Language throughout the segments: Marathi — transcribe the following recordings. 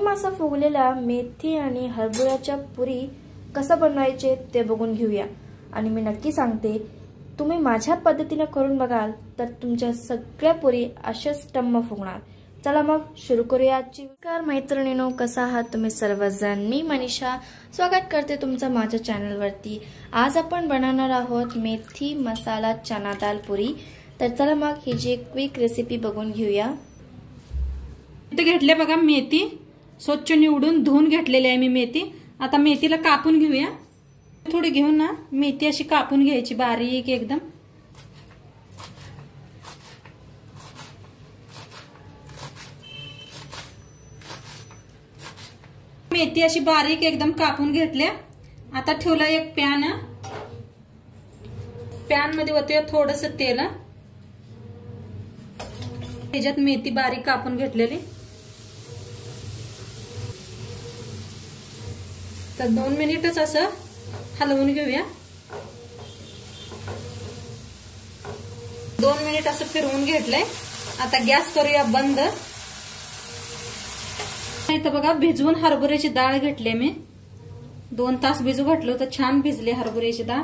छान असा फुगलेला मेथी आणि हरभऱ्याच्या पुरी कसा बनवायचे ते बघून घेऊया। आणि मी नक्की सांगते, तुम्ही माझ्या पद्धतीने करून बघाल तर तुमच्या सगळ्या पुरी अशाच टम्म फुगणार। चला मग सुरू करूया आजची। नमस्कार मैत्रिणींनो, कसा आहात तुम्ही सर्वजण? मी मनीषा स्वागत करते तुमचं माझ्या चॅनल वरती। आज आपण बनवणार आहोत मेथी मसाला चना दाल पुरी। तर चला मग ही जी क्विक रेसिपी बघून घेऊया। इथे घेतले बघा मेथी, स्वच्छ निवडून धुवून घेतलेली आहे मी मेथी। आता मेथीला कापून घेऊया। थोडी घेऊन ना मेथी अशी कापून घ्यायची बारीक एकदम। मेथी अशी बारीक एकदम कापून घेतल्या। आता ठेवला एक पॅन, पॅन मध्ये ओतूया थोडस तेल। त्याच्यात मेथी बारीक कापून घेतलेली, तर 2 मिनिटच असं हलवून घेऊया। 2 मिनिट असं फिरवून घेतलंय। आता गॅस करूया बंद। इथं बघा भिजवून हरभऱ्याची डाळ घेतली मी, 2 तास भिजू घातलं तर छान भिजले हरभऱ्याची डाळ।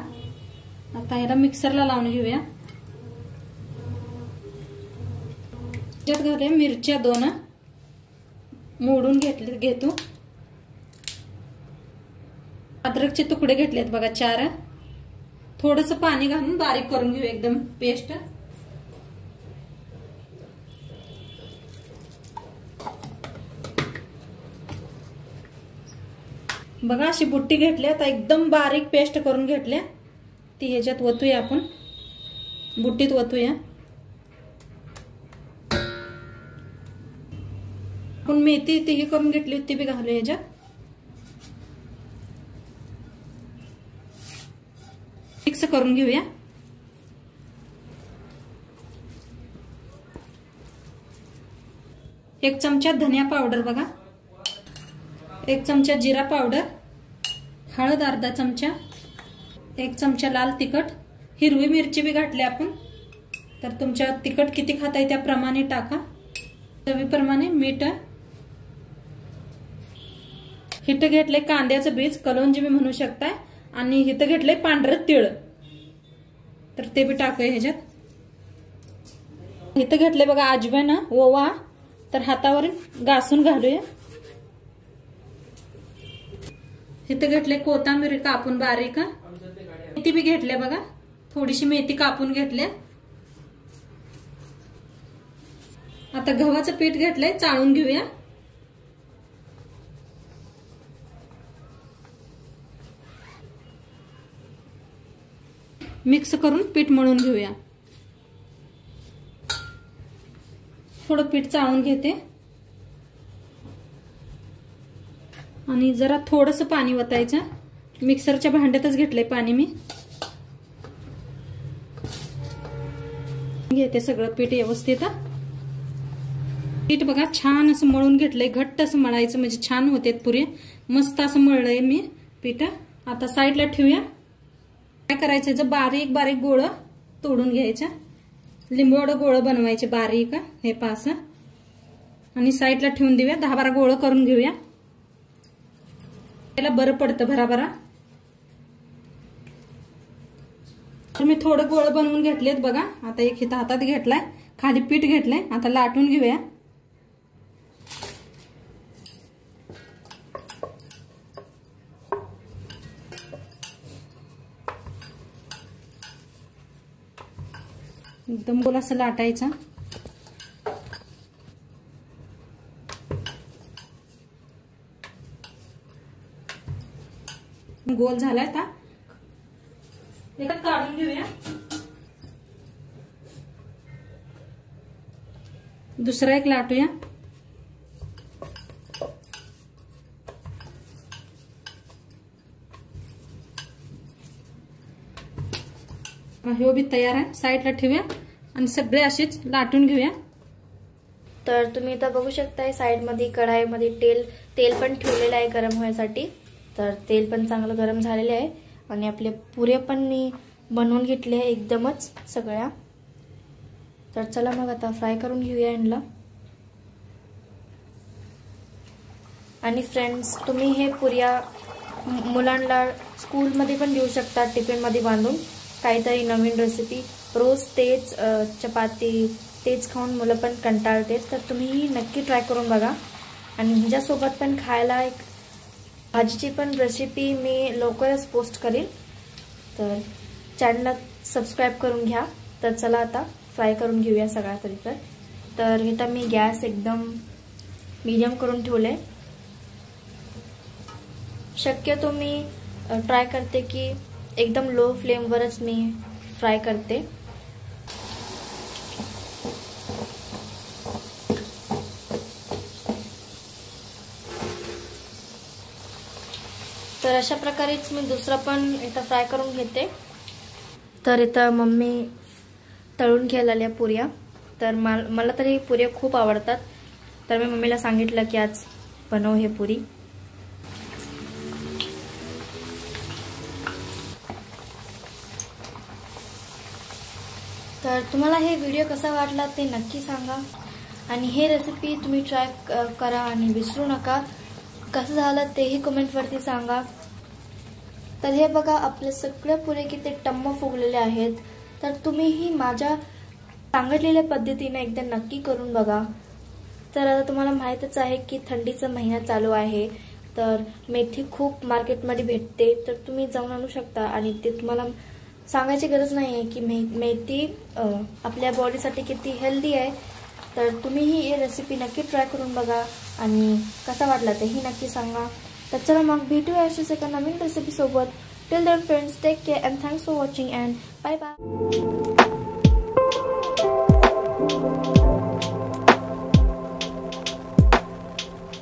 आता ह्याला मिक्सरला लावून घेऊया। त्यात घाले मिरच्या 2 मोडून घेतो। अद्रकचे तुकडे घेतलेत बघा 4। थोडस पाणी घालून बारीक करून घेऊ एकदम पेस्ट। बघा अशी बुट्टी घेतली, आता एकदम बारीक पेस्ट करून घेतल्या। ती ह्याच्यात ओतूया आपण, बुट्टीत ओतूया। आपण मेथी तीही करून घेतली होती, ती बी घालूया ह्याच्यात। मिक्स करून घेऊया। एक चमचा धनिया पावडर बघा, 1 चमचा जिरा पावडर, हळद अर्धा चमचा, 1 चमचा लाल तिखट, हिरवी मिरची बी घातली आपण। तर तुमच्या तिखट किती खाताय त्याप्रमाणे टाका, चवीप्रमाणे मीठ। हिट घेतले कांद्याचं बीज, कलोंजी बी म्हणू शकताय, आणि हिट घेतले पांढरं तीळ, तर ते बी टाकूया ह्याच्यात। हिट घेतले बघा अजवाइन ओवा, तर हातावर घासून घालूया। हिट घेतले कोथिंबीर कापून बारीक, मेथी बी घेतले बघा, थोडीशी मेथी कापून घेतले। आता गव्हाचं पीठ घेतलंय, चाळून घेऊया। मिक्स करून पीठ मळून घेऊया। थोडं पीठ चाळून घेते आणि जरा थोडस पाणी ओतायचं। मिक्सरच्या भांड्यातच घेतलंय पाणी मी। घेते सगळं पीठ व्यवस्थित। पीठ बघा छान असं मळून घेतलंय, घट्ट असं मळायचं म्हणजे छान होते पुरी। मस्त असं मळलंय मी पीठ। आता साईडला ठेवूया। काय करायचं, जर बारीक बारीक गोळ तोडून घ्यायच्या, लिंबोड गोळ बनवायचे बारीक, हे पास, आणि साईडला ठेवून देऊया। 10-12 गोळ करून घेऊया, त्याला बरं पडतं भराभरा। तर मी थोडं गोळ बनवून घेतलेत बघा। आता एक हिता हातात घेतलाय, खाली पीठ घेतलंय, आता लाटून घेऊया। एकदम गोल असं लाटायचं। गोल झालाय, आता एकात काढून घेऊया। दुसरा एक लाटूया। हे बी तयार आहे, साईडला ठेवूया आणि सगळे असेच लाटून घेऊया। तर तुम्ही इथं बघू शकताय साइड मध्ये कढाईमध्ये तेल पण ठेवलेलं आहे गरम होण्यासाठी। तर तेल पण चांगलं गरम झालेले आहे आणि आपले पुऱ्या पण मी बनवून घेतले एकदमच सगळ्या। तर चला मग आता फ्राय करून घेऊया यांना। आणि फ्रेंड्स, तुम्ही हे पुऱ्या मुलांना स्कूलमध्ये पण देऊ शकता, टिफिनमध्ये बांधून. काहीतरी नवीन रेसिपी. रोज तेच चपाती तेच खाऊन मुलं पण कंटाळतात. तर तुम्ही नक्की ट्राय करून बघा. आणि ह्याच्यासोबत पण खायला एक भाजीची पण रेसिपी मी लवकरच पोस्ट करेल. तर चॅनलला सबस्क्राईब करून घ्या. तर चला आता फ्राय करून घेऊया सगळा तरी. तर इथं मी गॅस एकदम मीडियम करून ठेवले. शक्यतो मी ट्राय करते की एकदम लो फ्लेमवरच मी फ्राय करते. तर अशा प्रकारेच मी दुसरा पण इथं फ्राय करून घेते. तर इथं मम्मी तळून घ्यायला आल्या पुऱ्या. तर मला तर हे पुऱ्या खूप आवडतात. तर मी मम्मीला सांगितलं की आज बनव हे पुरी. तर तुम्हाला हे व्हिडिओ कसा वाटला ते नक्की सांगा. आणि हे रेसिपी तुम्ही ट्राय करा आणि विसरू नका. कसं झालं तेही कमेंटवरती सांगा. तर हे बघा, आपले सगळे पुरे किती टम्म फुगलेले आहेत. तर तुम्हीही माझ्या सांगितलेल्या पद्धतीने एकदा नक्की करून बघा. तर आता तुम्हाला माहीतच आहे की थंडीचा महिना चालू आहे. तर मेथी खूप मार्केटमध्ये भेटते. तर तुम्ही जाऊन आणू शकता. आणि ते तुम्हाला सांगायची गरज नाही आहे की मेथी आपल्या बॉडीसाठी किती हेल्दी आहे. तर तुम्हीही ही रेसिपी नक्की ट्राय करून बघा आणि कसा वाटला तेही नक्की सांगा. तर चला मग भेटूया अशीच एका नवीन रेसिपी सोबत. Till then friends, take care and thanks for watching and bye bye.